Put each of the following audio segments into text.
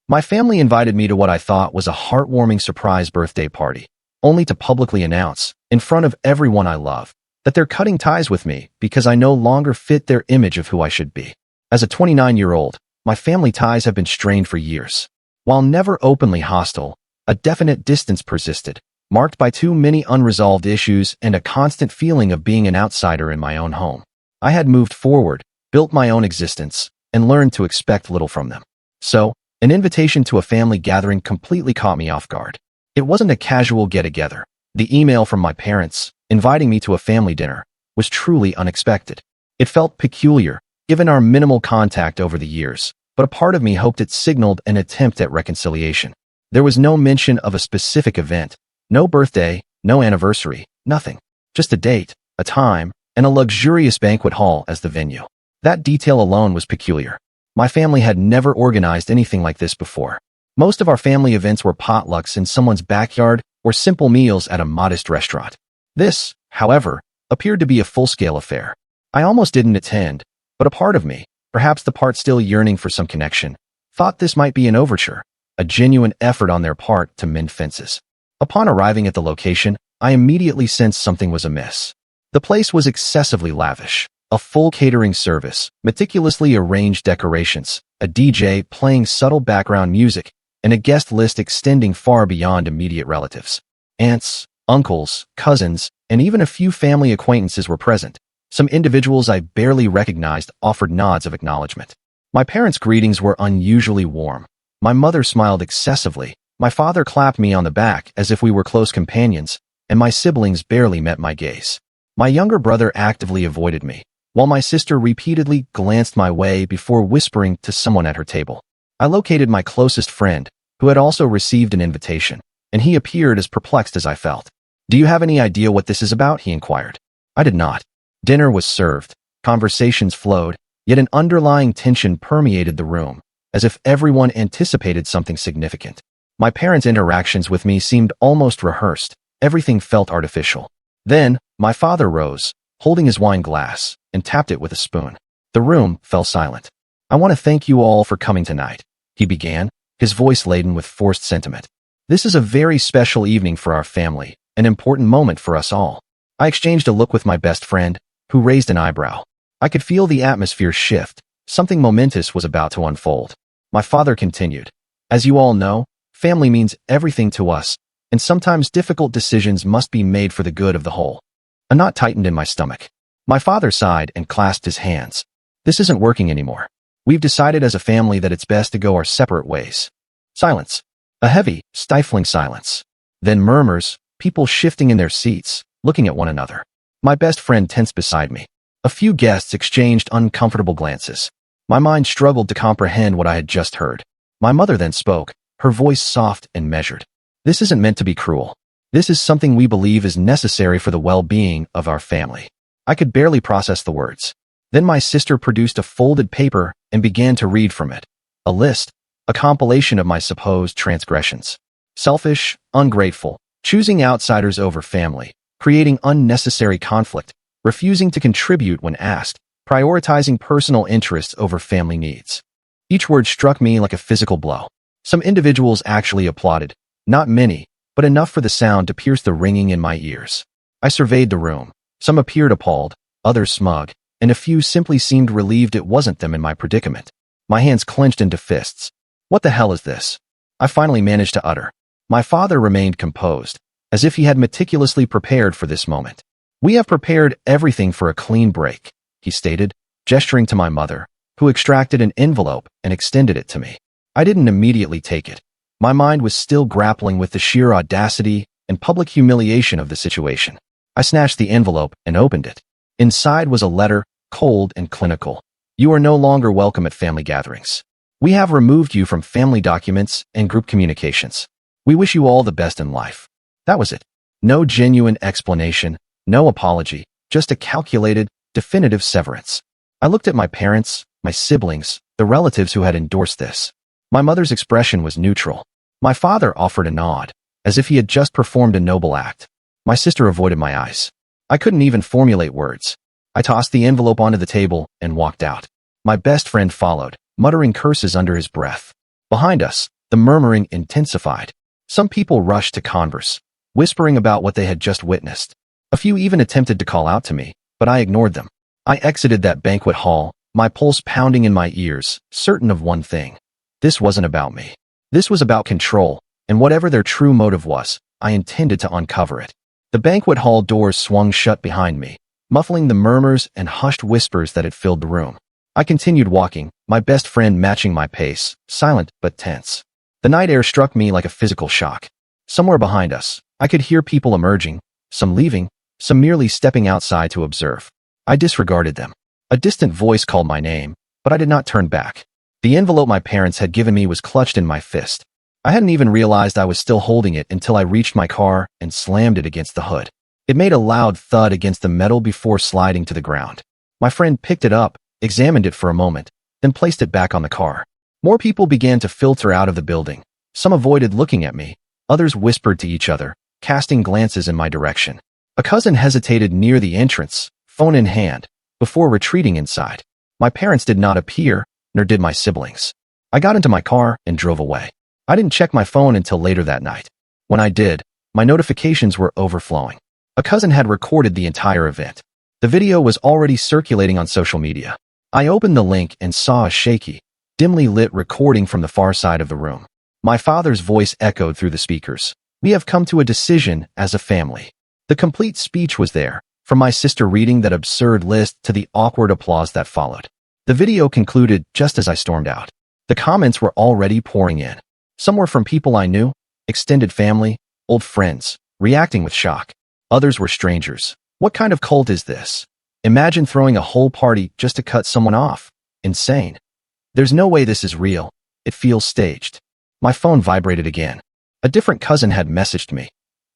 My family invited me to what I thought was a heartwarming surprise birthday party, only to publicly announce, in front of everyone I love, that they're cutting ties with me because I no longer fit their image of who I should be. As a 29-year-old, my family ties have been strained for years. While never openly hostile, a definite distance persisted, marked by too many unresolved issues and a constant feeling of being an outsider in my own home. I had moved forward, built my own existence, and learned to expect little from them. So, an invitation to a family gathering completely caught me off guard. It wasn't a casual get-together. The email from my parents, inviting me to a family dinner, was truly unexpected. It felt peculiar, given our minimal contact over the years, but a part of me hoped it signaled an attempt at reconciliation. There was no mention of a specific event, no birthday, no anniversary, nothing. Just a date, a time, and a luxurious banquet hall as the venue. That detail alone was peculiar. My family had never organized anything like this before. Most of our family events were potlucks in someone's backyard or simple meals at a modest restaurant. This, however, appeared to be a full-scale affair. I almost didn't attend, but a part of me, perhaps the part still yearning for some connection, thought this might be an overture, a genuine effort on their part to mend fences. Upon arriving at the location, I immediately sensed something was amiss. The place was excessively lavish. A full catering service, meticulously arranged decorations, a DJ playing subtle background music, and a guest list extending far beyond immediate relatives. Aunts, uncles, cousins, and even a few family acquaintances were present. Some individuals I barely recognized offered nods of acknowledgement. My parents' greetings were unusually warm. My mother smiled excessively. My father clapped me on the back as if we were close companions, and my siblings barely met my gaze. My younger brother actively avoided me, while my sister repeatedly glanced my way before whispering to someone at her table. I located my closest friend, who had also received an invitation, and he appeared as perplexed as I felt. "Do you have any idea what this is about?" he inquired. I did not. Dinner was served, conversations flowed, yet an underlying tension permeated the room, as if everyone anticipated something significant. My parents' interactions with me seemed almost rehearsed. Everything felt artificial. Then, my father rose, holding his wine glass, and tapped it with a spoon. The room fell silent. "I want to thank you all for coming tonight," he began, his voice laden with forced sentiment. "This is a very special evening for our family, an important moment for us all." I exchanged a look with my best friend, who raised an eyebrow. I could feel the atmosphere shift. Something momentous was about to unfold. My father continued, "As you all know, family means everything to us, and sometimes difficult decisions must be made for the good of the whole." A knot tightened in my stomach. My father sighed and clasped his hands. "This isn't working anymore. We've decided as a family that it's best to go our separate ways." Silence. A heavy, stifling silence. Then murmurs, people shifting in their seats, looking at one another. My best friend tensed beside me. A few guests exchanged uncomfortable glances. My mind struggled to comprehend what I had just heard. My mother then spoke, her voice soft and measured. "This isn't meant to be cruel. This is something we believe is necessary for the well-being of our family." I could barely process the words. Then my sister produced a folded paper and began to read from it. A list, a compilation of my supposed transgressions. Selfish, ungrateful, choosing outsiders over family, creating unnecessary conflict, refusing to contribute when asked, prioritizing personal interests over family needs. Each word struck me like a physical blow. Some individuals actually applauded, not many, but enough for the sound to pierce the ringing in my ears. I surveyed the room. Some appeared appalled, others smug, and a few simply seemed relieved it wasn't them in my predicament. My hands clenched into fists. "What the hell is this?" I finally managed to utter. My father remained composed, as if he had meticulously prepared for this moment. "We have prepared everything for a clean break," he stated, gesturing to my mother, who extracted an envelope and extended it to me. I didn't immediately take it. My mind was still grappling with the sheer audacity and public humiliation of the situation. I snatched the envelope and opened it. Inside was a letter, cold and clinical. "You are no longer welcome at family gatherings. We have removed you from family documents and group communications. We wish you all the best in life." That was it. No genuine explanation, no apology, just a calculated, definitive severance. I looked at my parents, my siblings, the relatives who had endorsed this. My mother's expression was neutral. My father offered a nod, as if he had just performed a noble act. My sister avoided my eyes. I couldn't even formulate words. I tossed the envelope onto the table and walked out. My best friend followed, muttering curses under his breath. Behind us, The murmuring intensified. Some people rushed to converse, whispering about what they had just witnessed. A few even attempted to call out to me, but I ignored them. I exited that banquet hall, my pulse pounding in my ears, certain of one thing. This wasn't about me. This was about control, and whatever their true motive was, I intended to uncover it. The banquet hall doors swung shut behind me, muffling the murmurs and hushed whispers that had filled the room. I continued walking, my best friend matching my pace, silent but tense. The night air struck me like a physical shock. Somewhere behind us, I could hear people emerging, some leaving, some merely stepping outside to observe. I disregarded them. A distant voice called my name, but I did not turn back. The envelope my parents had given me was clutched in my fist. I hadn't even realized I was still holding it until I reached my car and slammed it against the hood. It made a loud thud against the metal before sliding to the ground. My friend picked it up, examined it for a moment, then placed it back on the car. More people began to filter out of the building. Some avoided looking at me. Others whispered to each other, casting glances in my direction. A cousin hesitated near the entrance, phone in hand, before retreating inside. My parents did not appear, nor did my siblings. I got into my car and drove away. I didn't check my phone until later that night. When I did, my notifications were overflowing. A cousin had recorded the entire event. The video was already circulating on social media. I opened the link and saw a shaky, dimly lit recording from the far side of the room. My father's voice echoed through the speakers. "We have come to a decision as a family." The complete speech was there, from my sister reading that absurd list to the awkward applause that followed. The video concluded just as I stormed out. The comments were already pouring in. Some were from people I knew, extended family, old friends, reacting with shock. Others were strangers. What kind of cult is this? Imagine throwing a whole party just to cut someone off. Insane. There's no way this is real. It feels staged. My phone vibrated again. A different cousin had messaged me.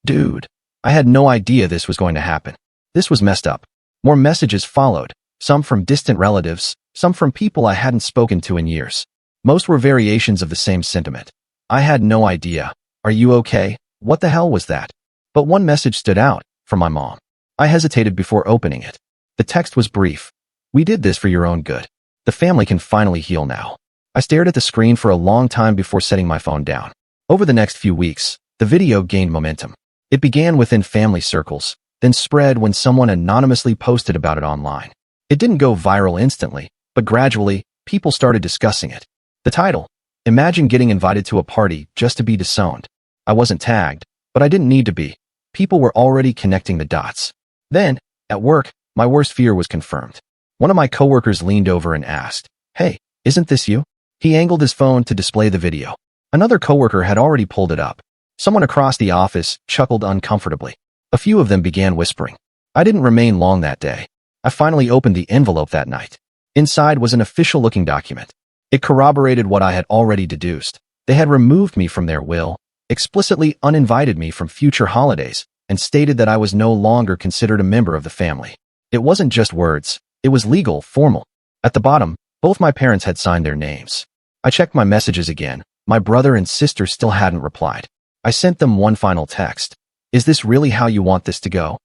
"Dude, I had no idea this was going to happen. This was messed up." More messages followed, some from distant relatives, some from people I hadn't spoken to in years. Most were variations of the same sentiment. "I had no idea. Are you okay? What the hell was that?" But one message stood out, from my mom. I hesitated before opening it. The text was brief. "We did this for your own good. The family can finally heal now." I stared at the screen for a long time before setting my phone down. Over the next few weeks, the video gained momentum. It began within family circles, then spread when someone anonymously posted about it online. It didn't go viral instantly, but gradually, people started discussing it. The title, "Imagine getting invited to a party just to be disowned." I wasn't tagged, but I didn't need to be. People were already connecting the dots. Then, at work, my worst fear was confirmed. One of my coworkers leaned over and asked, "Hey, isn't this you?" He angled his phone to display the video. Another coworker had already pulled it up. Someone across the office chuckled uncomfortably. A few of them began whispering. I didn't remain long that day. I finally opened the envelope that night. Inside was an official-looking document. It corroborated what I had already deduced. They had removed me from their will, explicitly uninvited me from future holidays, and stated that I was no longer considered a member of the family. It wasn't just words. It was legal, formal. At the bottom, both my parents had signed their names. I checked my messages again. My brother and sister still hadn't replied. I sent them one final text. "Is this really how you want this to go?"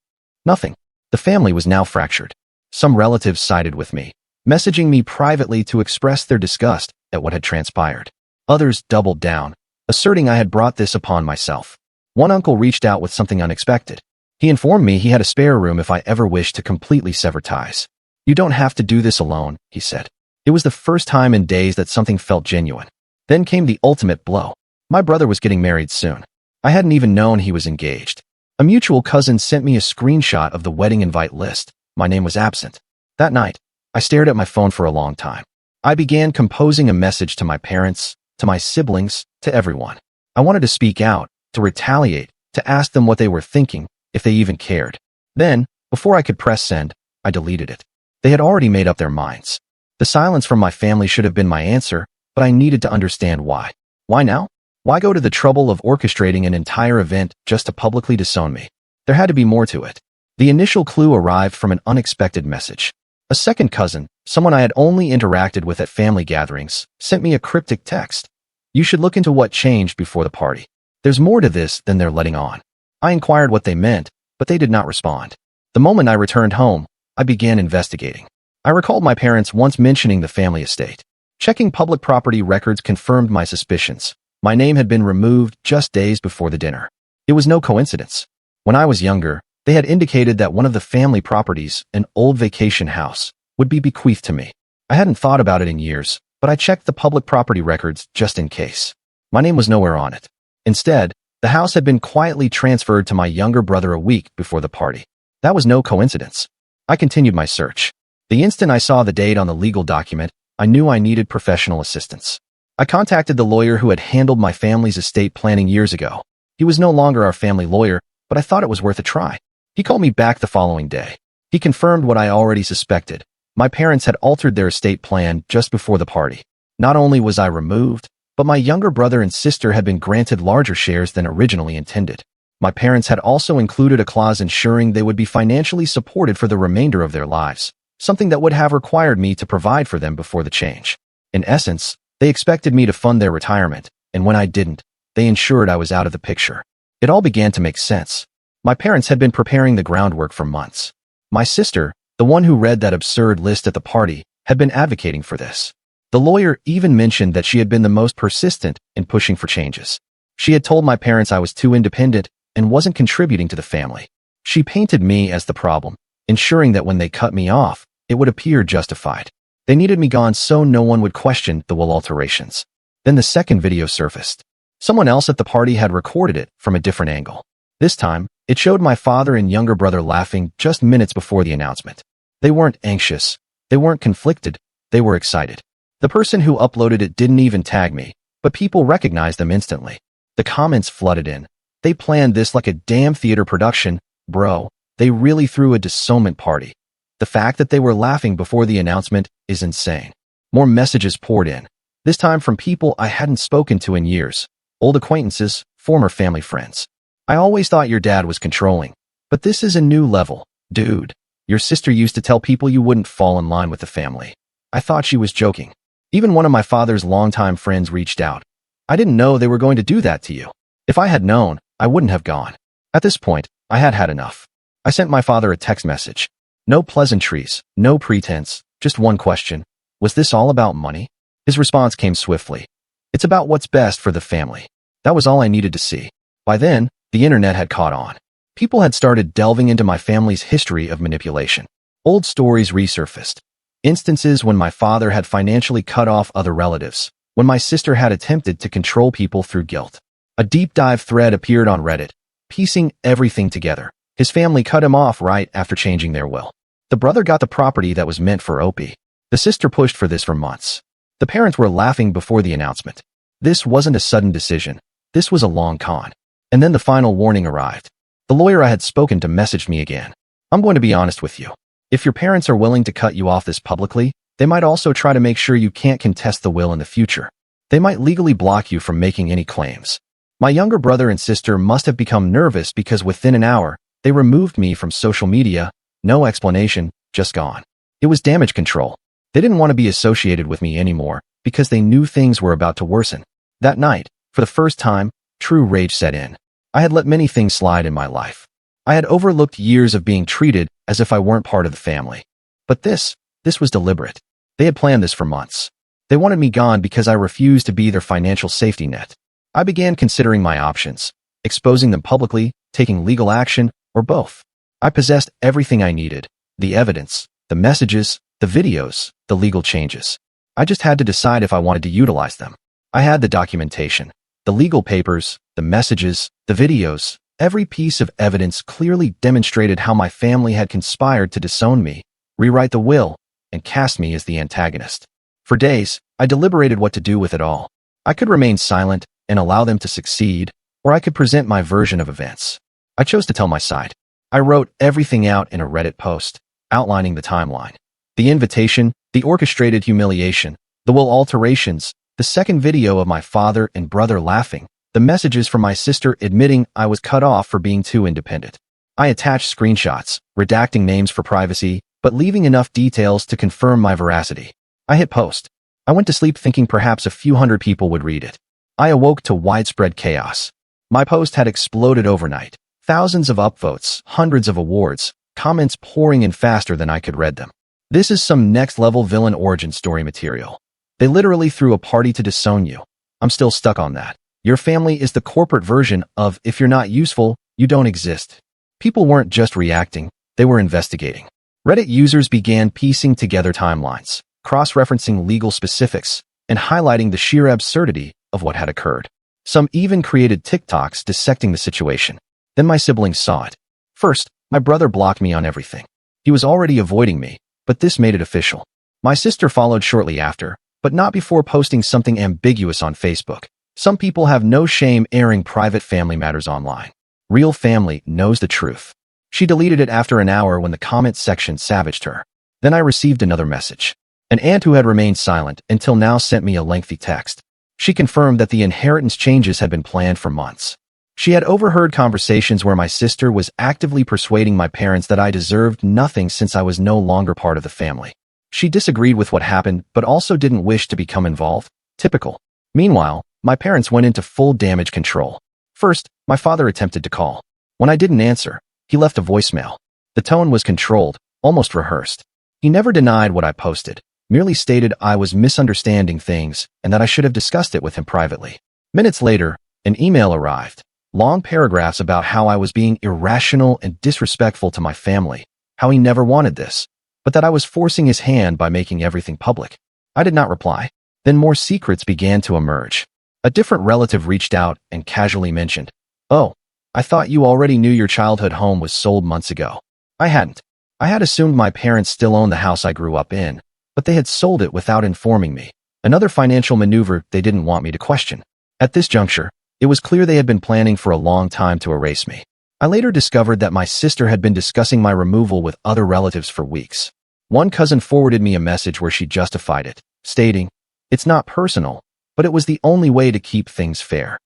Nothing. The family was now fractured. Some relatives sided with me, messaging me privately to express their disgust at what had transpired. Others doubled down, asserting I had brought this upon myself. One uncle reached out with something unexpected. He informed me he had a spare room if I ever wished to completely sever ties. "You don't have to do this alone," he said. It was the first time in days that something felt genuine. Then came the ultimate blow. My brother was getting married soon. I hadn't even known he was engaged. A mutual cousin sent me a screenshot of the wedding invite list. My name was absent. That night, I stared at my phone for a long time. I began composing a message to my parents, to my siblings, to everyone. I wanted to speak out, to retaliate, to ask them what they were thinking, if they even cared. Then, before I could press send, I deleted it. They had already made up their minds. The silence from my family should have been my answer, but I needed to understand why. Why now? Why go to the trouble of orchestrating an entire event just to publicly disown me? There had to be more to it. The initial clue arrived from an unexpected message. A second cousin, someone I had only interacted with at family gatherings, sent me a cryptic text. "You should look into what changed before the party. There's more to this than they're letting on." I inquired what they meant, but they did not respond. The moment I returned home, I began investigating. I recalled my parents once mentioning the family estate. Checking public property records confirmed my suspicions. My name had been removed just days before the dinner. It was no coincidence. When I was younger, they had indicated that one of the family properties, an old vacation house, would be bequeathed to me. I hadn't thought about it in years, but I checked the public property records just in case. My name was nowhere on it. Instead, the house had been quietly transferred to my younger brother a week before the party. That was no coincidence. I continued my search. The instant I saw the date on the legal document, I knew I needed professional assistance. I contacted the lawyer who had handled my family's estate planning years ago. He was no longer our family lawyer, but I thought it was worth a try. He called me back the following day. He confirmed what I already suspected. My parents had altered their estate plan just before the party. Not only was I removed, but my younger brother and sister had been granted larger shares than originally intended. My parents had also included a clause ensuring they would be financially supported for the remainder of their lives, something that would have required me to provide for them before the change. In essence, they expected me to fund their retirement, and when I didn't, they ensured I was out of the picture. It all began to make sense. My parents had been preparing the groundwork for months. My sister, the one who read that absurd list at the party, had been advocating for this. The lawyer even mentioned that she had been the most persistent in pushing for changes. She had told my parents I was too independent and wasn't contributing to the family. She painted me as the problem, ensuring that when they cut me off, it would appear justified. They needed me gone so no one would question the will alterations. Then the second video surfaced. Someone else at the party had recorded it from a different angle. This time, it showed my father and younger brother laughing just minutes before the announcement. They weren't anxious. They weren't conflicted. They were excited. The person who uploaded it didn't even tag me, but people recognized them instantly. The comments flooded in. They planned this like a damn theater production. Bro, they really threw a disownment party. The fact that they were laughing before the announcement is insane. More messages poured in, this time from people I hadn't spoken to in years. Old acquaintances, former family friends. I always thought your dad was controlling, but this is a new level. Dude, your sister used to tell people you wouldn't fall in line with the family. I thought she was joking. Even one of my father's longtime friends reached out. I didn't know they were going to do that to you. If I had known, I wouldn't have gone. At this point, I had had enough. I sent my father a text message. No pleasantries, no pretense, just one question. Was this all about money? His response came swiftly. It's about what's best for the family. That was all I needed to see. By then, the internet had caught on. People had started delving into my family's history of manipulation. Old stories resurfaced. Instances when my father had financially cut off other relatives, when my sister had attempted to control people through guilt. A deep dive thread appeared on Reddit, piecing everything together. His family cut him off right after changing their will. The brother got the property that was meant for Opie. The sister pushed for this for months. The parents were laughing before the announcement. This wasn't a sudden decision. This was a long con. And then the final warning arrived. The lawyer I had spoken to messaged me again. I'm going to be honest with you. If your parents are willing to cut you off this publicly, they might also try to make sure you can't contest the will in the future. They might legally block you from making any claims. My younger brother and sister must have become nervous because within an hour, they removed me from social media. No explanation, just gone. It was damage control. They didn't want to be associated with me anymore because they knew things were about to worsen. That night, for the first time, true rage set in. I had let many things slide in my life. I had overlooked years of being treated as if I weren't part of the family. But this was deliberate. They had planned this for months. They wanted me gone because I refused to be their financial safety net. I began considering my options, exposing them publicly, taking legal action, or both. I possessed everything I needed, the evidence, the messages, the videos, the legal changes. I just had to decide if I wanted to utilize them. I had the documentation, the legal papers, the messages, the videos. Every piece of evidence clearly demonstrated how my family had conspired to disown me, rewrite the will, and cast me as the antagonist. For days, I deliberated what to do with it all. I could remain silent and allow them to succeed, or I could present my version of events. I chose to tell my side. I wrote everything out in a Reddit post, outlining the timeline. The invitation, the orchestrated humiliation, the will alterations, the second video of my father and brother laughing, the messages from my sister admitting I was cut off for being too independent. I attached screenshots, redacting names for privacy, but leaving enough details to confirm my veracity. I hit post. I went to sleep thinking perhaps a few hundred people would read it. I awoke to widespread chaos. My post had exploded overnight. Thousands of upvotes, hundreds of awards, comments pouring in faster than I could read them. This is some next-level villain origin story material. They literally threw a party to disown you. I'm still stuck on that. Your family is the corporate version of if you're not useful, you don't exist. People weren't just reacting, they were investigating. Reddit users began piecing together timelines, cross-referencing legal specifics, and highlighting the sheer absurdity of what had occurred. Some even created TikToks dissecting the situation. Then my siblings saw it. First, my brother blocked me on everything. He was already avoiding me, but this made it official. My sister followed shortly after, but not before posting something ambiguous on Facebook. Some people have no shame airing private family matters online. Real family knows the truth. She deleted it after an hour when the comment section savaged her. Then I received another message. An aunt who had remained silent until now sent me a lengthy text. She confirmed that the inheritance changes had been planned for months. She had overheard conversations where my sister was actively persuading my parents that I deserved nothing since I was no longer part of the family. She disagreed with what happened, but also didn't wish to become involved. Typical. Meanwhile, my parents went into full damage control. First, my father attempted to call. When I didn't answer, he left a voicemail. The tone was controlled, almost rehearsed. He never denied what I posted, merely stated I was misunderstanding things and that I should have discussed it with him privately. Minutes later, an email arrived. Long paragraphs about how I was being irrational and disrespectful to my family, how he never wanted this, but that I was forcing his hand by making everything public. I did not reply. Then more secrets began to emerge. A different relative reached out and casually mentioned, "Oh, I thought you already knew your childhood home was sold months ago." I hadn't. I had assumed my parents still owned the house I grew up in, but they had sold it without informing me. Another financial maneuver they didn't want me to question. At this juncture, it was clear they had been planning for a long time to erase me. I later discovered that my sister had been discussing my removal with other relatives for weeks. One cousin forwarded me a message where she justified it, stating, "It's not personal, but it was the only way to keep things fair."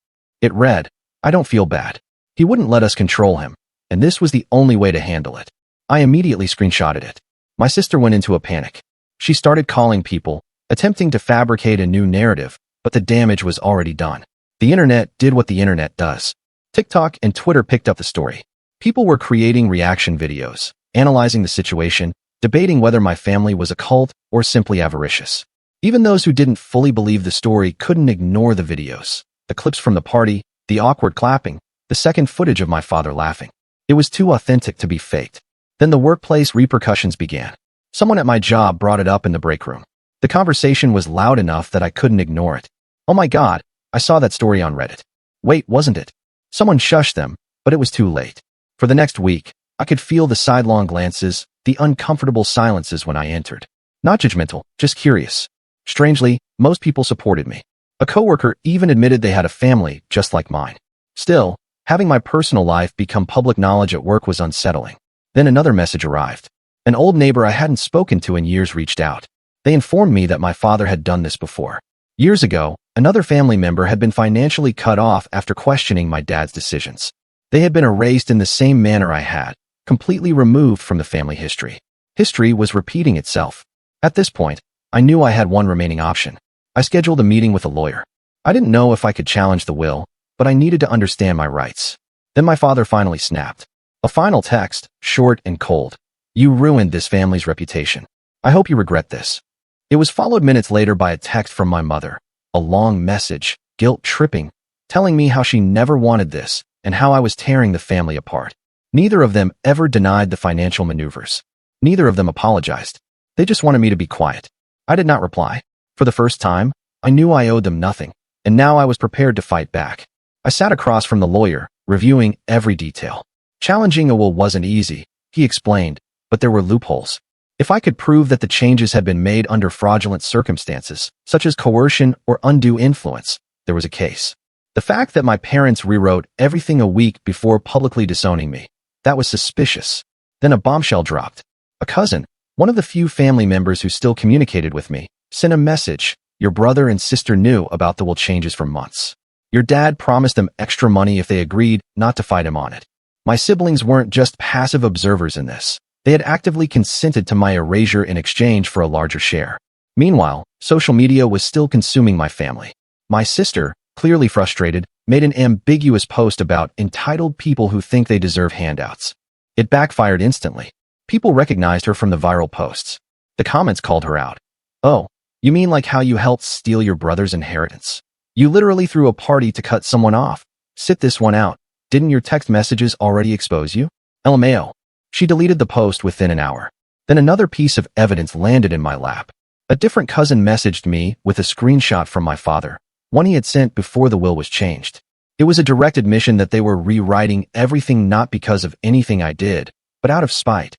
It read, "I don't feel bad. He wouldn't let us control him, and this was the only way to handle it." I immediately screenshotted it. My sister went into a panic. She started calling people, attempting to fabricate a new narrative, but the damage was already done. The internet did what the internet does. TikTok and Twitter picked up the story. People were creating reaction videos, analyzing the situation, debating whether my family was a cult or simply avaricious. Even those who didn't fully believe the story couldn't ignore the videos, the clips from the party, the awkward clapping, the second footage of my father laughing. It was too authentic to be faked. Then the workplace repercussions began. Someone at my job brought it up in the break room. The conversation was loud enough that I couldn't ignore it. "Oh my God, I saw that story on Reddit." "Wait, wasn't it?" Someone shushed them, but it was too late. For the next week, I could feel the sidelong glances, the uncomfortable silences when I entered. Not judgmental, just curious. Strangely, most people supported me. A coworker even admitted they had a family just like mine. Still, having my personal life become public knowledge at work was unsettling. Then another message arrived. An old neighbor I hadn't spoken to in years reached out. They informed me that my father had done this before. Years ago, another family member had been financially cut off after questioning my dad's decisions. They had been erased in the same manner I had, completely removed from the family history. History was repeating itself. At this point, I knew I had one remaining option. I scheduled a meeting with a lawyer. I didn't know if I could challenge the will, but I needed to understand my rights. Then my father finally snapped. A final text, short and cold. "You ruined this family's reputation. I hope you regret this." It was followed minutes later by a text from my mother, a long message, guilt-tripping, telling me how she never wanted this and how I was tearing the family apart. Neither of them ever denied the financial maneuvers. Neither of them apologized. They just wanted me to be quiet. I did not reply. For the first time, I knew I owed them nothing, and now I was prepared to fight back. I sat across from the lawyer, reviewing every detail. Challenging a will wasn't easy, he explained, but there were loopholes. If I could prove that the changes had been made under fraudulent circumstances, such as coercion or undue influence, there was a case. The fact that my parents rewrote everything a week before publicly disowning me, that was suspicious. Then a bombshell dropped. A cousin, one of the few family members who still communicated with me, sent a message. "Your brother and sister knew about the will changes for months. Your dad promised them extra money if they agreed not to fight him on it." My siblings weren't just passive observers in this. They had actively consented to my erasure in exchange for a larger share. Meanwhile, social media was still consuming my family. My sister, clearly frustrated, made an ambiguous post about entitled people who think they deserve handouts. It backfired instantly. People recognized her from the viral posts. The comments called her out. "Oh, you mean like how you helped steal your brother's inheritance?" You literally threw a party to cut someone off. Sit this one out. Didn't your text messages already expose you? LMAO. She deleted the post within an hour. Then another piece of evidence landed in my lap. A different cousin messaged me with a screenshot from my father, one he had sent before the will was changed. It was a direct admission that they were rewriting everything not because of anything I did, but out of spite.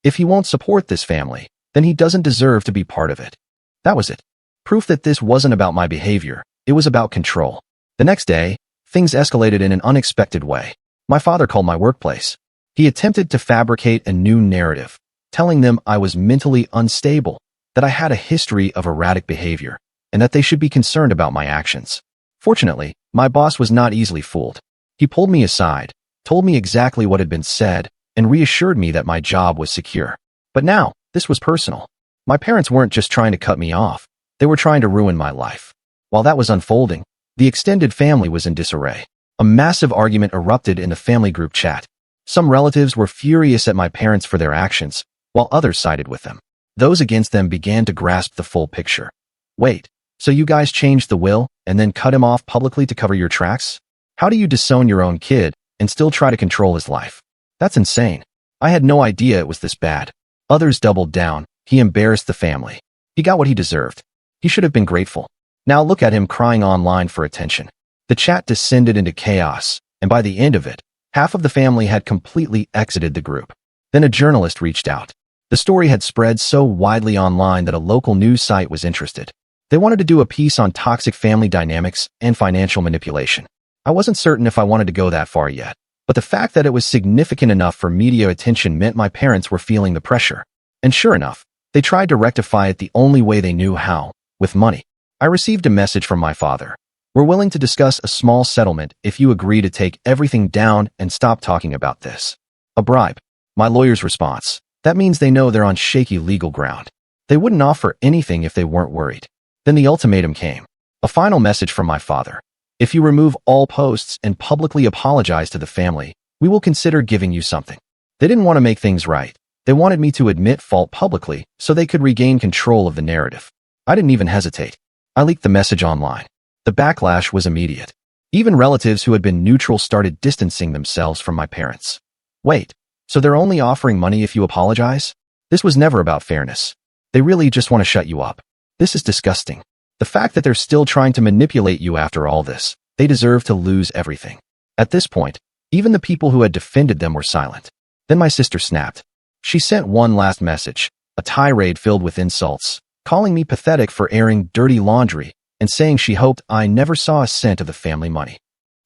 If he won't support this family, then he doesn't deserve to be part of it. That was it. Proof that this wasn't about my behavior, it was about control. The next day, things escalated in an unexpected way. My father called my workplace. He attempted to fabricate a new narrative, telling them I was mentally unstable, that I had a history of erratic behavior, and that they should be concerned about my actions. Fortunately, my boss was not easily fooled. He pulled me aside, told me exactly what had been said, and reassured me that my job was secure. But now, this was personal. My parents weren't just trying to cut me off, they were trying to ruin my life. While that was unfolding, the extended family was in disarray. A massive argument erupted in the family group chat. Some relatives were furious at my parents for their actions, while others sided with them. Those against them began to grasp the full picture. Wait, so you guys changed the will and then cut him off publicly to cover your tracks? How do you disown your own kid and still try to control his life? That's insane. I had no idea it was this bad. Others doubled down. He embarrassed the family. He got what he deserved. He should have been grateful. Now look at him crying online for attention. The chat descended into chaos, and by the end of it, half of the family had completely exited the group. Then a journalist reached out. The story had spread so widely online that a local news site was interested. They wanted to do a piece on toxic family dynamics and financial manipulation. I wasn't certain if I wanted to go that far yet, but the fact that it was significant enough for media attention meant my parents were feeling the pressure. And sure enough, they tried to rectify it the only way they knew how, with money. I received a message from my father. We're willing to discuss a small settlement if you agree to take everything down and stop talking about this. A bribe. My lawyer's response. That means they know they're on shaky legal ground. They wouldn't offer anything if they weren't worried. Then the ultimatum came. A final message from my father. If you remove all posts and publicly apologize to the family, we will consider giving you something. They didn't want to make things right. They wanted me to admit fault publicly so they could regain control of the narrative. I didn't even hesitate. I leaked the message online. The backlash was immediate. Even relatives who had been neutral started distancing themselves from my parents. Wait, so they're only offering money if you apologize? This was never about fairness. They really just want to shut you up. This is disgusting. The fact that they're still trying to manipulate you after all this, they deserve to lose everything. At this point, even the people who had defended them were silent. Then my sister snapped. She sent one last message, a tirade filled with insults, calling me pathetic for airing dirty laundry and saying she hoped I never saw a cent of the family money.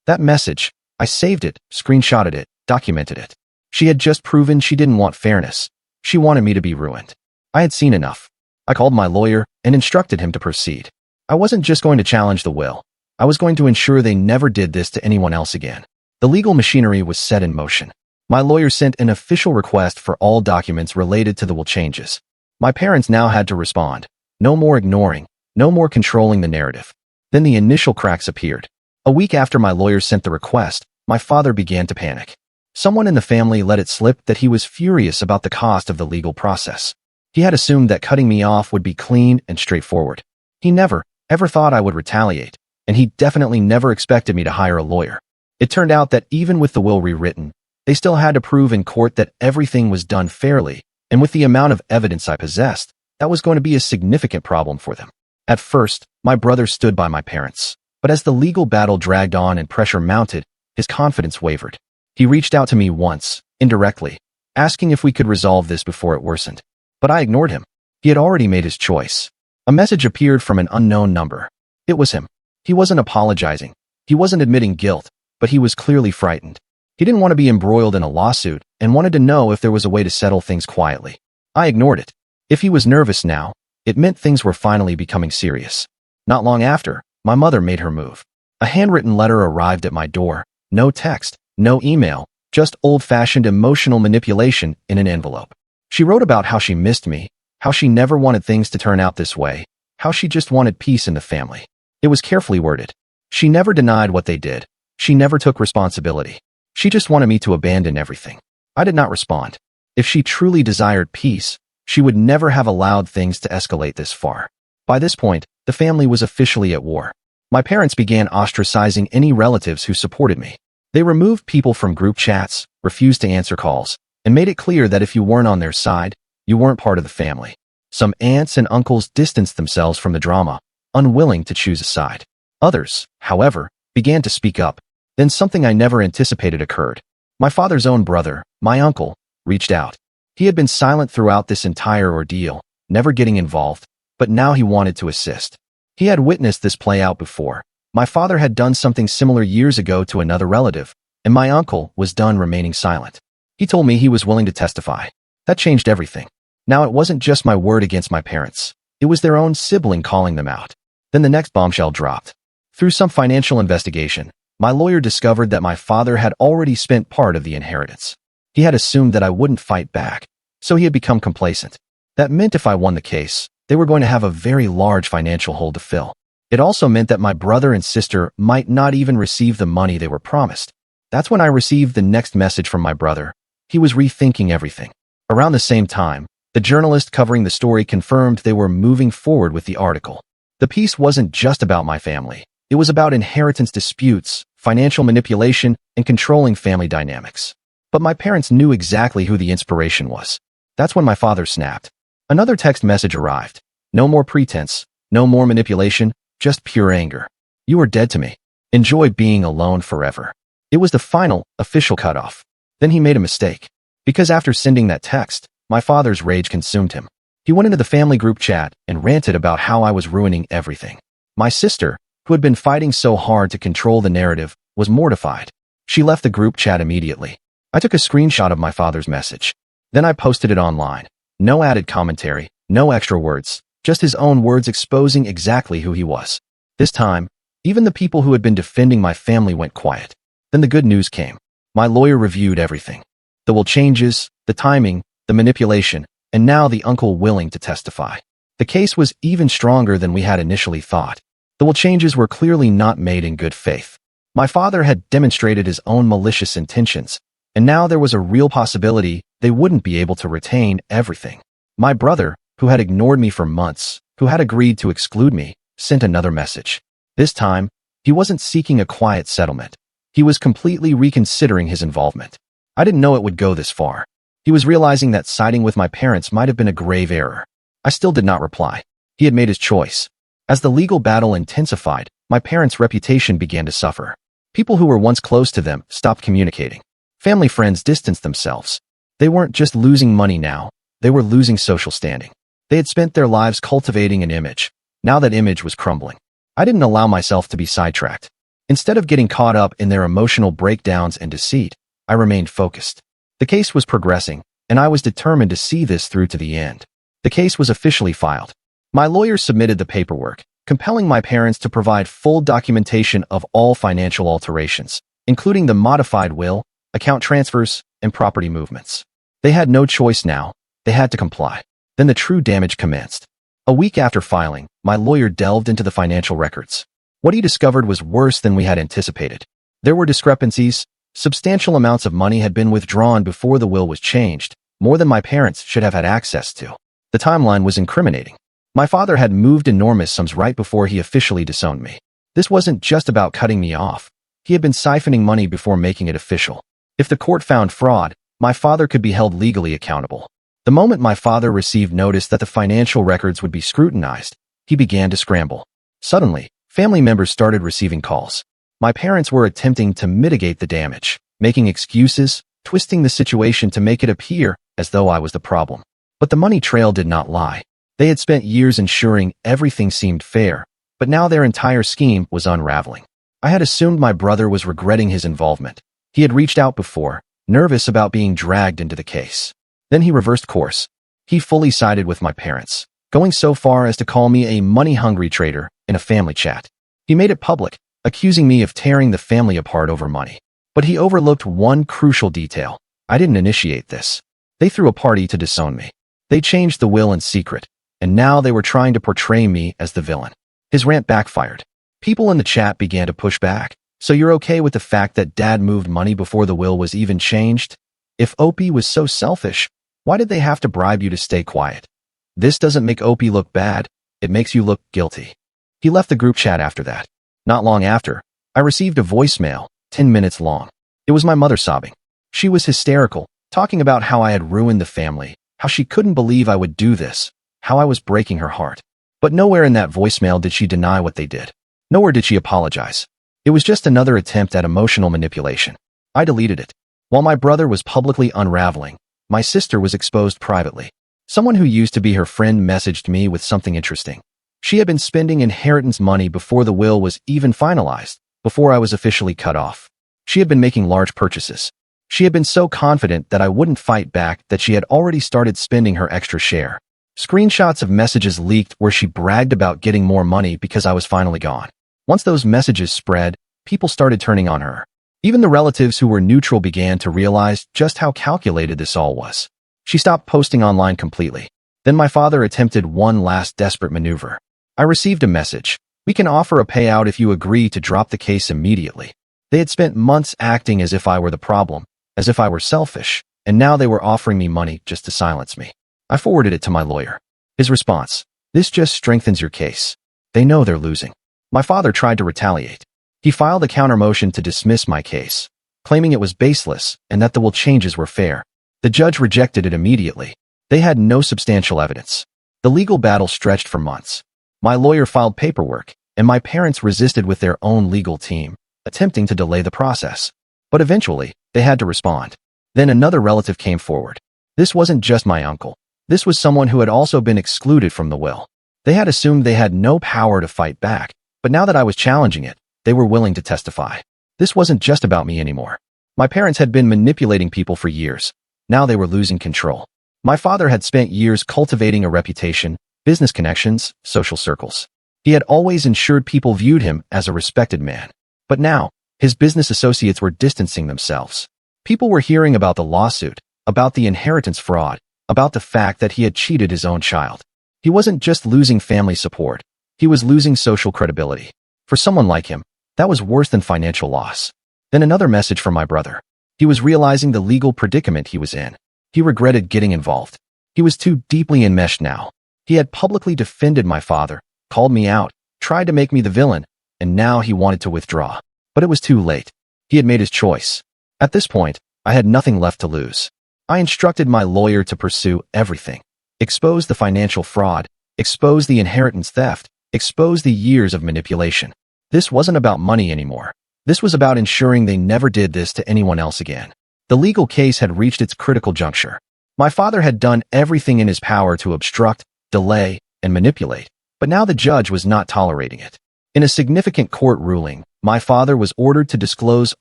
That message, I saved it, screenshotted it, documented it. She had just proven she didn't want fairness. She wanted me to be ruined. I had seen enough. I called my lawyer and instructed him to proceed. I wasn't just going to challenge the will. I was going to ensure they never did this to anyone else again. The legal machinery was set in motion. My lawyer sent an official request for all documents related to the will changes. My parents now had to respond. No more ignoring, no more controlling the narrative. Then the initial cracks appeared. A week after my lawyer sent the request, my father began to panic. Someone in the family let it slip that he was furious about the cost of the legal process. He had assumed that cutting me off would be clean and straightforward. He never, ever thought I would retaliate, and he definitely never expected me to hire a lawyer. It turned out that even with the will rewritten, they still had to prove in court that everything was done fairly, and with the amount of evidence I possessed, that was going to be a significant problem for them. At first, my brother stood by my parents, but as the legal battle dragged on and pressure mounted, his confidence wavered. He reached out to me once, indirectly, asking if we could resolve this before it worsened. But I ignored him. He had already made his choice. A message appeared from an unknown number. It was him. He wasn't apologizing. He wasn't admitting guilt, but he was clearly frightened. He didn't want to be embroiled in a lawsuit and wanted to know if there was a way to settle things quietly. I ignored it. If he was nervous now, it meant things were finally becoming serious. Not long after, my mother made her move. A handwritten letter arrived at my door. No text, no email, just old-fashioned emotional manipulation in an envelope. She wrote about how she missed me, how she never wanted things to turn out this way, how she just wanted peace in the family. It was carefully worded. She never denied what they did. She never took responsibility. She just wanted me to abandon everything. I did not respond. If she truly desired peace, she would never have allowed things to escalate this far. By this point, the family was officially at war. My parents began ostracizing any relatives who supported me. They removed people from group chats, refused to answer calls, and made it clear that if you weren't on their side, you weren't part of the family. Some aunts and uncles distanced themselves from the drama, unwilling to choose a side. Others, however, began to speak up. Then something I never anticipated occurred. My father's own brother, my uncle, reached out. He had been silent throughout this entire ordeal, never getting involved, but now he wanted to assist. He had witnessed this play out before. My father had done something similar years ago to another relative, and my uncle was done remaining silent. He told me he was willing to testify. That changed everything. Now it wasn't just my word against my parents. It was their own sibling calling them out. Then the next bombshell dropped. Through some financial investigation, my lawyer discovered that my father had already spent part of the inheritance. He had assumed that I wouldn't fight back, so he had become complacent. That meant if I won the case, they were going to have a very large financial hole to fill. It also meant that my brother and sister might not even receive the money they were promised. That's when I received the next message from my brother. He was rethinking everything. Around the same time, the journalist covering the story confirmed they were moving forward with the article. The piece wasn't just about my family. It was about inheritance disputes, financial manipulation, and controlling family dynamics. But my parents knew exactly who the inspiration was. That's when my father snapped. Another text message arrived. No more pretense, no more manipulation, just pure anger. You are dead to me. Enjoy being alone forever. It was the final, official cutoff. Then he made a mistake. Because after sending that text, my father's rage consumed him. He went into the family group chat and ranted about how I was ruining everything. My sister, who had been fighting so hard to control the narrative, was mortified. She left the group chat immediately. I took a screenshot of my father's message. Then I posted it online. No added commentary, no extra words, just his own words exposing exactly who he was. This time, even the people who had been defending my family went quiet. Then the good news came. My lawyer reviewed everything. The will changes, the timing, the manipulation, and now the uncle willing to testify. The case was even stronger than we had initially thought. The will changes were clearly not made in good faith. My father had demonstrated his own malicious intentions, and now there was a real possibility they wouldn't be able to retain everything. My brother, who had ignored me for months, who had agreed to exclude me, sent another message. This time, he wasn't seeking a quiet settlement. He was completely reconsidering his involvement. I didn't know it would go this far. He was realizing that siding with my parents might have been a grave error. I still did not reply. He had made his choice. As the legal battle intensified, my parents' reputation began to suffer. People who were once close to them stopped communicating. Family friends distanced themselves. They weren't just losing money now, they were losing social standing. They had spent their lives cultivating an image. Now that image was crumbling. I didn't allow myself to be sidetracked. Instead of getting caught up in their emotional breakdowns and deceit, I remained focused. The case was progressing, and I was determined to see this through to the end. The case was officially filed. My lawyer submitted the paperwork, compelling my parents to provide full documentation of all financial alterations, including the modified will, account transfers, and property movements. They had no choice now. They had to comply. Then the true damage commenced. A week after filing, my lawyer delved into the financial records. What he discovered was worse than we had anticipated. There were discrepancies. Substantial amounts of money had been withdrawn before the will was changed, more than my parents should have had access to. The timeline was incriminating. My father had moved enormous sums right before he officially disowned me. This wasn't just about cutting me off. He had been siphoning money before making it official. If the court found fraud, my father could be held legally accountable. The moment my father received notice that the financial records would be scrutinized, he began to scramble. Suddenly, family members started receiving calls. My parents were attempting to mitigate the damage, making excuses, twisting the situation to make it appear as though I was the problem. But the money trail did not lie. They had spent years ensuring everything seemed fair, but now their entire scheme was unraveling. I had assumed my brother was regretting his involvement. He had reached out before, nervous about being dragged into the case. Then he reversed course. He fully sided with my parents, going so far as to call me a money-hungry traitor in a family chat. He made it public, accusing me of tearing the family apart over money. But he overlooked one crucial detail. I didn't initiate this. They threw a party to disown me. They changed the will in secret, and now they were trying to portray me as the villain. His rant backfired. People in the chat began to push back. So you're okay with the fact that Dad moved money before the will was even changed? If Opie was so selfish, why did they have to bribe you to stay quiet? This doesn't make Opie look bad, it makes you look guilty. He left the group chat after that. Not long after, I received a voicemail, 10 minutes long. It was my mother sobbing. She was hysterical, talking about how I had ruined the family, how she couldn't believe I would do this, how I was breaking her heart. But nowhere in that voicemail did she deny what they did. Nowhere did she apologize. It was just another attempt at emotional manipulation. I deleted it. While my brother was publicly unraveling, my sister was exposed privately. Someone who used to be her friend messaged me with something interesting. She had been spending inheritance money before the will was even finalized, before I was officially cut off. She had been making large purchases. She had been so confident that I wouldn't fight back that she had already started spending her extra share. Screenshots of messages leaked where she bragged about getting more money because I was finally gone. Once those messages spread, people started turning on her. Even the relatives who were neutral began to realize just how calculated this all was. She stopped posting online completely. Then my father attempted one last desperate maneuver. I received a message. We can offer a payout if you agree to drop the case immediately. They had spent months acting as if I were the problem, as if I were selfish, and now they were offering me money just to silence me. I forwarded it to my lawyer. His response: "This just strengthens your case. They know they're losing." My father tried to retaliate. He filed a counter-motion to dismiss my case, claiming it was baseless and that the will changes were fair. The judge rejected it immediately. They had no substantial evidence. The legal battle stretched for months. My lawyer filed paperwork, and my parents resisted with their own legal team, attempting to delay the process. But eventually, they had to respond. Then another relative came forward. This wasn't just my uncle. This was someone who had also been excluded from the will. They had assumed they had no power to fight back, but now that I was challenging it, they were willing to testify. This wasn't just about me anymore. My parents had been manipulating people for years. Now they were losing control. My father had spent years cultivating a reputation, business connections, social circles. He had always ensured people viewed him as a respected man. But now, his business associates were distancing themselves. People were hearing about the lawsuit, about the inheritance fraud, about the fact that he had cheated his own child. He wasn't just losing family support. He was losing social credibility. For someone like him, that was worse than financial loss. Then another message from my brother. He was realizing the legal predicament he was in. He regretted getting involved. He was too deeply enmeshed now. He had publicly defended my father, called me out, tried to make me the villain, and now he wanted to withdraw. But it was too late. He had made his choice. At this point, I had nothing left to lose. I instructed my lawyer to pursue everything. Expose the financial fraud, expose the inheritance theft, expose the years of manipulation. This wasn't about money anymore. This was about ensuring they never did this to anyone else again. The legal case had reached its critical juncture. My father had done everything in his power to obstruct, delay, and manipulate, but now the judge was not tolerating it. In a significant court ruling, my father was ordered to disclose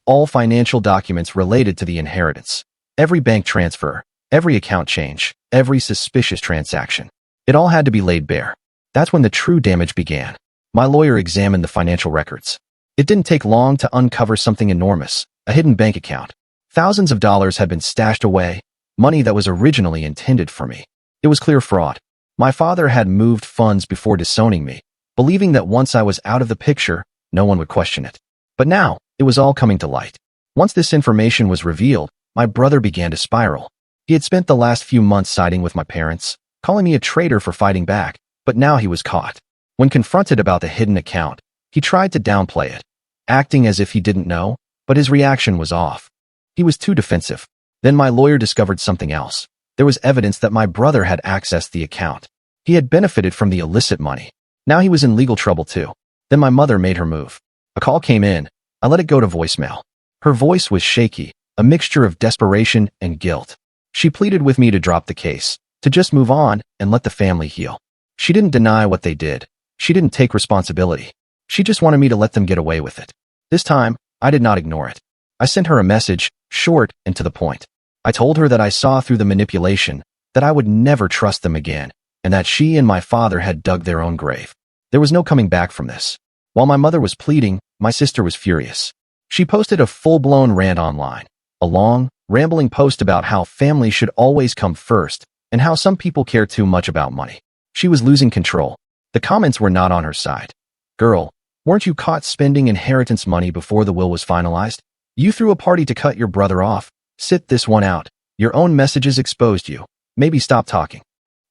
all financial documents related to the inheritance. Every bank transfer, every account change, every suspicious transaction. It all had to be laid bare. That's when the true damage began. My lawyer examined the financial records. It didn't take long to uncover something enormous, a hidden bank account. Thousands of dollars had been stashed away, money that was originally intended for me. It was clear fraud. My father had moved funds before disowning me, believing that once I was out of the picture, no one would question it. But now, it was all coming to light. Once this information was revealed, my brother began to spiral. He had spent the last few months siding with my parents, calling me a traitor for fighting back, but now he was caught. When confronted about the hidden account, he tried to downplay it, acting as if he didn't know, but his reaction was off. He was too defensive. Then my lawyer discovered something else. There was evidence that my brother had accessed the account. He had benefited from the illicit money. Now he was in legal trouble too. Then my mother made her move. A call came in. I let it go to voicemail. Her voice was shaky, a mixture of desperation and guilt. She pleaded with me to drop the case, to just move on and let the family heal. She didn't deny what they did. She didn't take responsibility. She just wanted me to let them get away with it. This time, I did not ignore it. I sent her a message, short and to the point. I told her that I saw through the manipulation, that I would never trust them again, and that she and my father had dug their own grave. There was no coming back from this. While my mother was pleading, my sister was furious. She posted a full-blown rant online, a long, rambling post about how family should always come first, and how some people care too much about money. She was losing control. The comments were not on her side. "Girl, weren't you caught spending inheritance money before the will was finalized? You threw a party to cut your brother off. Sit this one out. Your own messages exposed you. Maybe stop talking."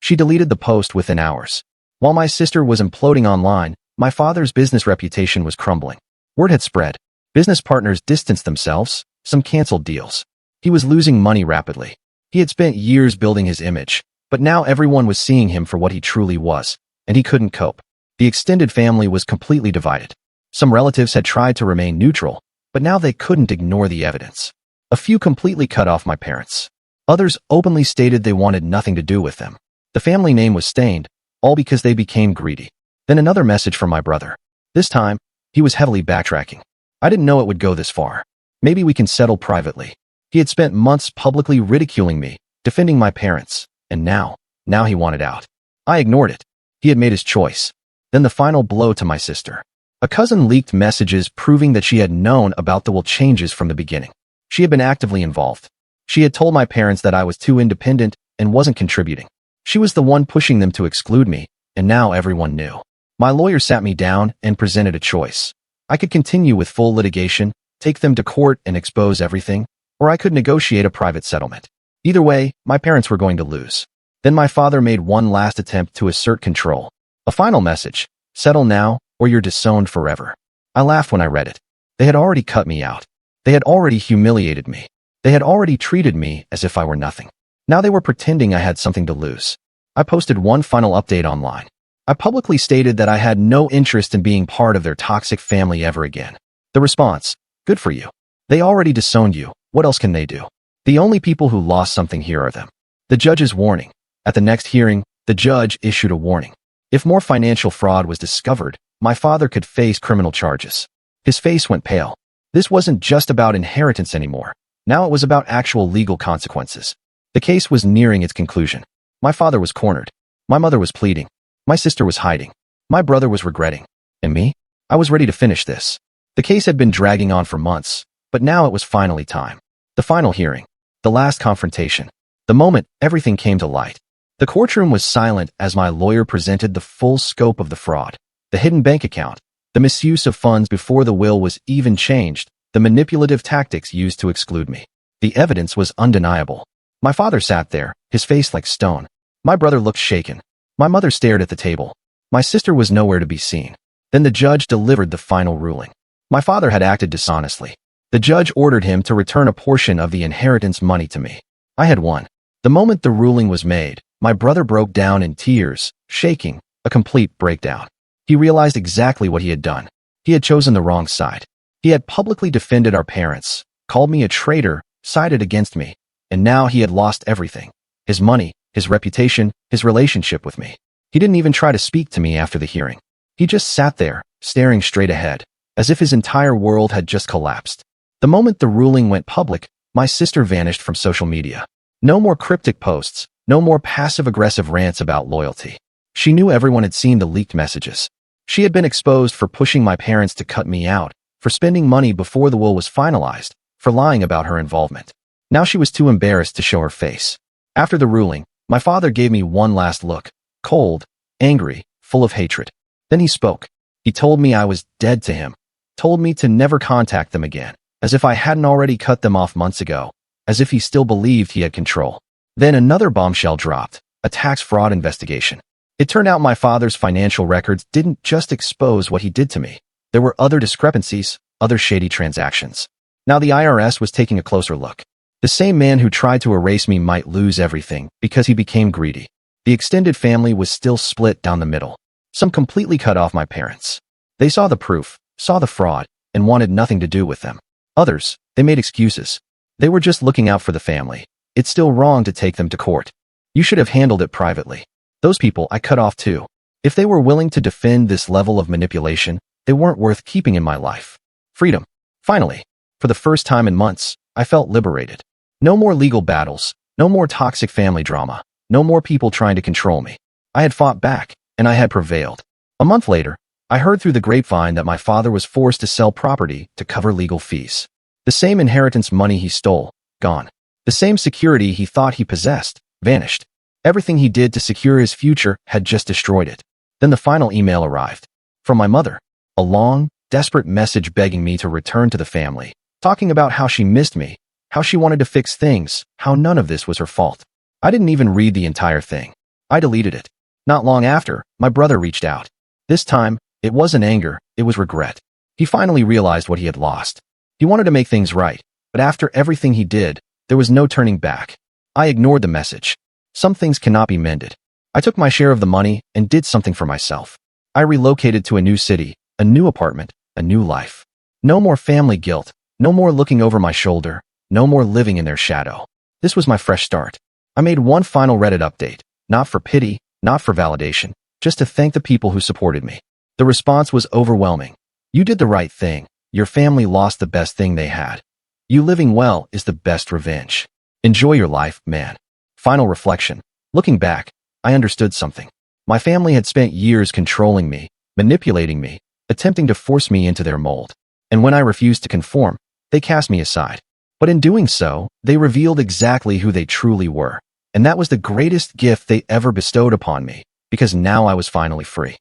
She deleted the post within hours. While my sister was imploding online, my father's business reputation was crumbling. Word had spread. Business partners distanced themselves, some canceled deals. He was losing money rapidly. He had spent years building his image, but now everyone was seeing him for what he truly was, and he couldn't cope. The extended family was completely divided. Some relatives had tried to remain neutral, but now they couldn't ignore the evidence. A few completely cut off my parents. Others openly stated they wanted nothing to do with them. The family name was stained, all because they became greedy. Then another message from my brother. This time, he was heavily backtracking. I didn't know it would go this far. Maybe we can settle privately. He had spent months publicly ridiculing me, defending my parents, and now he wanted out. I ignored it. He had made his choice. Then the final blow to my sister. A cousin leaked messages proving that she had known about the will changes from the beginning. She had been actively involved. She had told my parents that I was too independent and wasn't contributing. She was the one pushing them to exclude me, and now everyone knew. My lawyer sat me down and presented a choice. I could continue with full litigation, take them to court and expose everything, or I could negotiate a private settlement. Either way, my parents were going to lose. Then my father made one last attempt to assert control. A final message: settle now, or you're disowned forever. I laughed when I read it. They had already cut me out. They had already humiliated me. They had already treated me as if I were nothing. Now they were pretending I had something to lose. I posted one final update online. I publicly stated that I had no interest in being part of their toxic family ever again. The response: good for you. They already disowned you. What else can they do? The only people who lost something here are them. The judge's warning. At the next hearing, the judge issued a warning. If more financial fraud was discovered, my father could face criminal charges. His face went pale. This wasn't just about inheritance anymore. Now it was about actual legal consequences. The case was nearing its conclusion. My father was cornered. My mother was pleading. My sister was hiding. My brother was regretting. And me? I was ready to finish this. The case had been dragging on for months, but now it was finally time. The final hearing. The last confrontation. The moment everything came to light. The courtroom was silent as my lawyer presented the full scope of the fraud. The hidden bank account. The misuse of funds before the will was even changed. The manipulative tactics used to exclude me. The evidence was undeniable. My father sat there, his face like stone. My brother looked shaken. My mother stared at the table. My sister was nowhere to be seen. Then the judge delivered the final ruling. My father had acted dishonestly. The judge ordered him to return a portion of the inheritance money to me. I had won. The moment the ruling was made, my brother broke down in tears, shaking, a complete breakdown. He realized exactly what he had done. He had chosen the wrong side. He had publicly defended our parents, called me a traitor, sided against me, and now he had lost everything. His money, his reputation, his relationship with me. He didn't even try to speak to me after the hearing. He just sat there, staring straight ahead, as if his entire world had just collapsed. The moment the ruling went public, my sister vanished from social media. No more cryptic posts, no more passive-aggressive rants about loyalty. She knew everyone had seen the leaked messages. She had been exposed for pushing my parents to cut me out, for spending money before the will was finalized, for lying about her involvement. Now she was too embarrassed to show her face. After the ruling, my father gave me one last look, cold, angry, full of hatred. Then he spoke. He told me I was dead to him, told me to never contact them again, as if I hadn't already cut them off months ago, as if he still believed he had control. Then another bombshell dropped, a tax fraud investigation. It turned out my father's financial records didn't just expose what he did to me. There were other discrepancies, other shady transactions. Now the IRS was taking a closer look. The same man who tried to erase me might lose everything because he became greedy. The extended family was still split down the middle. Some completely cut off my parents. They saw the proof, saw the fraud, and wanted nothing to do with them. Others, they made excuses. They were just looking out for the family. It's still wrong to take them to court. You should have handled it privately. Those people I cut off too. If they were willing to defend this level of manipulation, they weren't worth keeping in my life. Freedom. Finally, for the first time in months, I felt liberated. No more legal battles, no more toxic family drama, no more people trying to control me. I had fought back, and I had prevailed. A month later, I heard through the grapevine that my father was forced to sell property to cover legal fees. The same inheritance money he stole, gone. The same security he thought he possessed, vanished. Everything he did to secure his future had just destroyed it. Then the final email arrived. From my mother. A long, desperate message begging me to return to the family, talking about how she missed me, how she wanted to fix things, how none of this was her fault. I didn't even read the entire thing. I deleted it. Not long after, my brother reached out. This time, It wasn't anger, it was regret. He finally realized what he had lost. He wanted to make things right, but after everything he did, there was no turning back. I ignored the message. Some things cannot be mended. I took my share of the money and did something for myself. I relocated to a new city, a new apartment, a new life. No more family guilt, no more looking over my shoulder, no more living in their shadow. This was my fresh start. I made one final Reddit update, not for pity, not for validation, just to thank the people who supported me. The response was overwhelming. You did the right thing. Your family lost the best thing they had. You living well is the best revenge. Enjoy your life, man. Final reflection. Looking back, I understood something. My family had spent years controlling me, manipulating me, attempting to force me into their mold. And when I refused to conform, they cast me aside. But in doing so, they revealed exactly who they truly were. And that was the greatest gift they ever bestowed upon me, because now I was finally free.